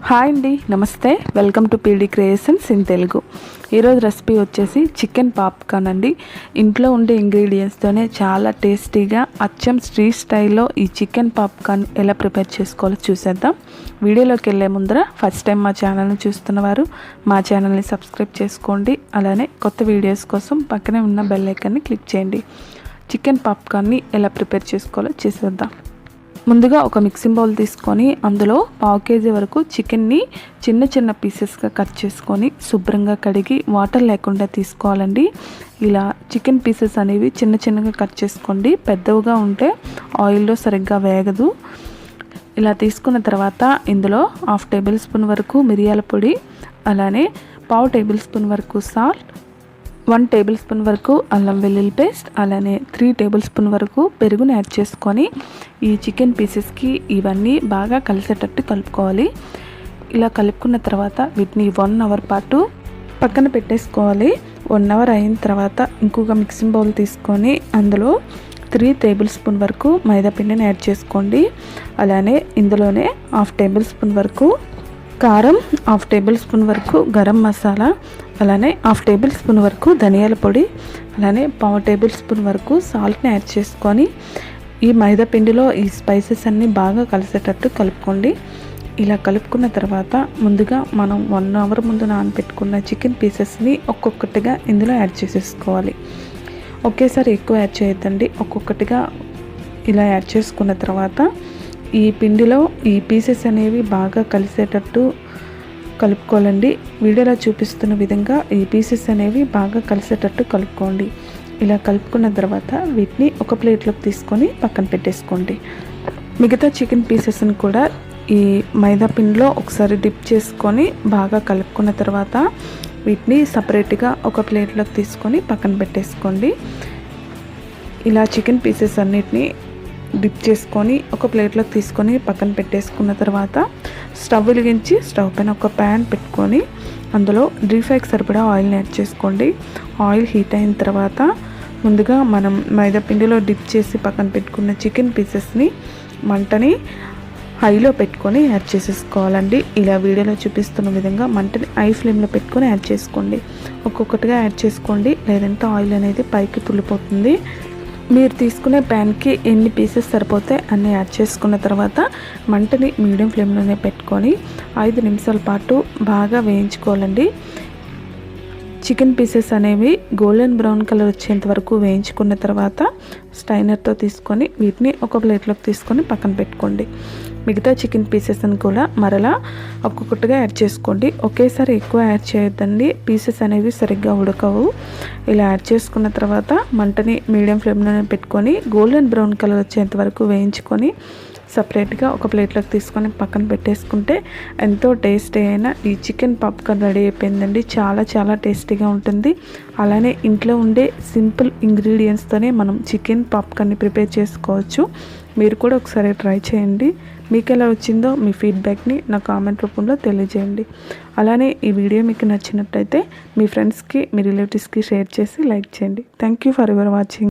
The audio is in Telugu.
హాయ్ అండి, నమస్తే. Welcome to PD creations in Telugu. ఈరోజు రెసిపీ వచ్చేసి చికెన్ పాప్కార్న్ అండి. ఇంట్లో ఉండే ఇంగ్రీడియంట్స్తోనే చాలా టేస్టీగా అచ్చం స్ట్రీట్ స్టైల్లో ఈ చికెన్ పాప్కార్న్ ఎలా ప్రిపేర్ చేసుకోవాలో చూసేద్దాం. వీడియోలోకి వెళ్ళే ముందర ఫస్ట్ టైం మా ఛానల్ని చూస్తున్నవారు మా ఛానల్ని సబ్స్క్రైబ్ చేసుకోండి. అలానే కొత్త వీడియోస్ కోసం పక్కనే ఉన్న బెల్ ఐకాన్ని క్లిక్ చేయండి. చికెన్ పాప్కార్న్ని ఎలా ప్రిపేర్ చేసుకోవాలో చూసేద్దాం. ముందుగా ఒక మిక్సింగ్ బౌల్ తీసుకొని అందులో 1/2 kg వరకు చికెన్ని చిన్న చిన్న పీసెస్గా కట్ చేసుకొని శుభ్రంగా కడిగి వాటర్ లేకుండా తీసుకోవాలండి. ఇలా చికెన్ పీసెస్ అనేవి చిన్న చిన్నగా కట్ చేసుకోండి. పెద్దవిగా ఉంటే ఆయిల్లో సరిగ్గా వేగదు. ఇలా తీసుకున్న తర్వాత ఇందులో 1/2 టేబుల్ స్పూన్ వరకు మిరియాల పొడి, అలానే 1/2 టేబుల్ స్పూన్ వరకు సాల్ట్, 1 టేబుల్ స్పూన్ వరకు అల్లం వెల్లుల్లి పేస్ట్, అలానే 3 టేబుల్ స్పూన్ వరకు పెరుగుని యాడ్ చేసుకొని ఈ చికెన్ పీసెస్కి ఇవన్నీ బాగా కలిసేటట్టు కలుపుకోవాలి. ఇలా కలుపుకున్న తర్వాత వీటిని 1 అవర్ పాటు పక్కన పెట్టేసుకోవాలి. 1 అవర్ అయిన తర్వాత ఇంకొక మిక్సింగ్ బౌల్ తీసుకొని అందులో 3 టేబుల్ స్పూన్ వరకు మైదా పిండిని యాడ్ చేసుకోండి. అలానే ఇందులోనే 1/2 టేబుల్ స్పూన్ వరకు కారం, 1/2 టేబుల్ స్పూన్ వరకు గరం మసాలా, అలానే 1/2 టేబుల్ స్పూన్ వరకు ధనియాల పొడి, అలానే 1/4 టేబుల్ స్పూన్ వరకు సాల్ట్ని యాడ్ చేసుకొని ఈ మైదా పిండిలో ఈ స్పైసెస్ అన్నీ బాగా కలిసేటట్టు కలుపుకోండి. ఇలా కలుపుకున్న తర్వాత ముందుగా మనం 1 అవర్ ముందు నానబెట్టుకున్న చికెన్ పీసెస్ని ఒక్కొక్కటిగా ఇందులో యాడ్ చేసేసుకోవాలి. ఒకేసారి ఎక్కువ యాడ్ చేయొద్దండి. ఒక్కొక్కటిగా ఇలా యాడ్ చేసుకున్న తర్వాత ఈ పిండిలో ఈ పీసెస్ అనేవి బాగా కలిసేటట్టు కలుపుకోవాలండి. వీడియోలో చూపిస్తున్న విధంగా ఈ పీసెస్ అనేవి బాగా కలిసేటట్టు కలుపుకోండి. ఇలా కలుపుకున్న తర్వాత వీటిని ఒక ప్లేట్లోకి తీసుకొని పక్కన పెట్టేసుకోండి. మిగతా చికెన్ పీసెస్ని కూడా ఈ మైదా పిండిలో ఒకసారి డిప్ చేసుకొని బాగా కలుపుకున్న తర్వాత వీటిని సపరేట్గా ఒక ప్లేట్లోకి తీసుకొని పక్కన పెట్టేసుకోండి. ఇలా చికెన్ పీసెస్ అన్నిటిని డిప్ చేసుకొని ఒక ప్లేట్లోకి తీసుకొని పక్కన పెట్టేసుకున్న తర్వాత స్టవ్ వెలిగించి స్టవ్ పైన ఒక ప్యాన్ పెట్టుకొని అందులో డీప్ ఫ్రైకి సరిపడా ఆయిల్ని యాడ్ చేసుకోండి. ఆయిల్ హీట్ అయిన తర్వాత ముందుగా మనం మైదా పిండిలో డిప్ చేసి పక్కన పెట్టుకున్న చికెన్ పీసెస్ని మంటని హైలో పెట్టుకొని యాడ్ చేసేసుకోవాలండి. ఇలా వీడియోలో చూపిస్తున్న విధంగా మంటని హై ఫ్లేమ్లో పెట్టుకొని యాడ్ చేసుకోండి. ఒక్కొక్కటిగా యాడ్ చేసుకోండి, లేదంటే ఆయిల్ అనేది పైకి తుల్లిపోతుంది. మీరు తీసుకునే ప్యాన్కి ఎన్ని పీసెస్ సరిపోతే అన్నీ యాడ్ చేసుకున్న తర్వాత మంటని మీడియం ఫ్లేమ్లోనే పెట్టుకొని 5 నిమిషాల పాటు బాగా వేయించుకోవాలండి. చికెన్ పీసెస్ అనేవి గోల్డెన్ బ్రౌన్ కలర్ వచ్చేంత వరకు వేయించుకున్న తర్వాత స్టైనర్తో తీసుకొని వీటిని ఒక ప్లేట్లోకి తీసుకొని పక్కన పెట్టుకోండి. మిగతా చికెన్ పీసెస్ని కూడా మరలా ఒక్కొక్కటిగా యాడ్ చేసుకోండి. ఒకేసారి ఎక్కువ యాడ్ చేయొద్దండి, పీసెస్ అనేవి సరిగ్గా ఉడకవు. ఇలా యాడ్ చేసుకున్న తర్వాత మంటని మీడియం ఫ్లేమ్లోనే పెట్టుకొని గోల్డెన్ బ్రౌన్ కలర్ వచ్చేంత వరకు వేయించుకొని సపరేట్గా ఒక ప్లేట్లోకి తీసుకొని పక్కన పెట్టేసుకుంటే ఎంతో టేస్టీ అయిన ఈ చికెన్ పాప్కార్న్ రెడీ అయిపోయిందండి. చాలా చాలా టేస్టీగా ఉంటుంది. అలానే ఇంట్లో ఉండే సింపుల్ ఇంగ్రీడియంట్స్తోనే మనం చికెన్ పాప్కార్న్ని ప్రిపేర్ చేసుకోవచ్చు. మీరు కూడా ఒకసారి ట్రై చేయండి. మీకు ఎలా వచ్చిందో మీ ఫీడ్బ్యాక్ని నా కామెంట్ రూపంలో తెలియజేయండి. అలానే ఈ వీడియో మీకు నచ్చినట్టయితే మీ ఫ్రెండ్స్కి, మీ రిలేటివ్స్కి షేర్ చేసి లైక్ చేయండి. Thank you for your watching.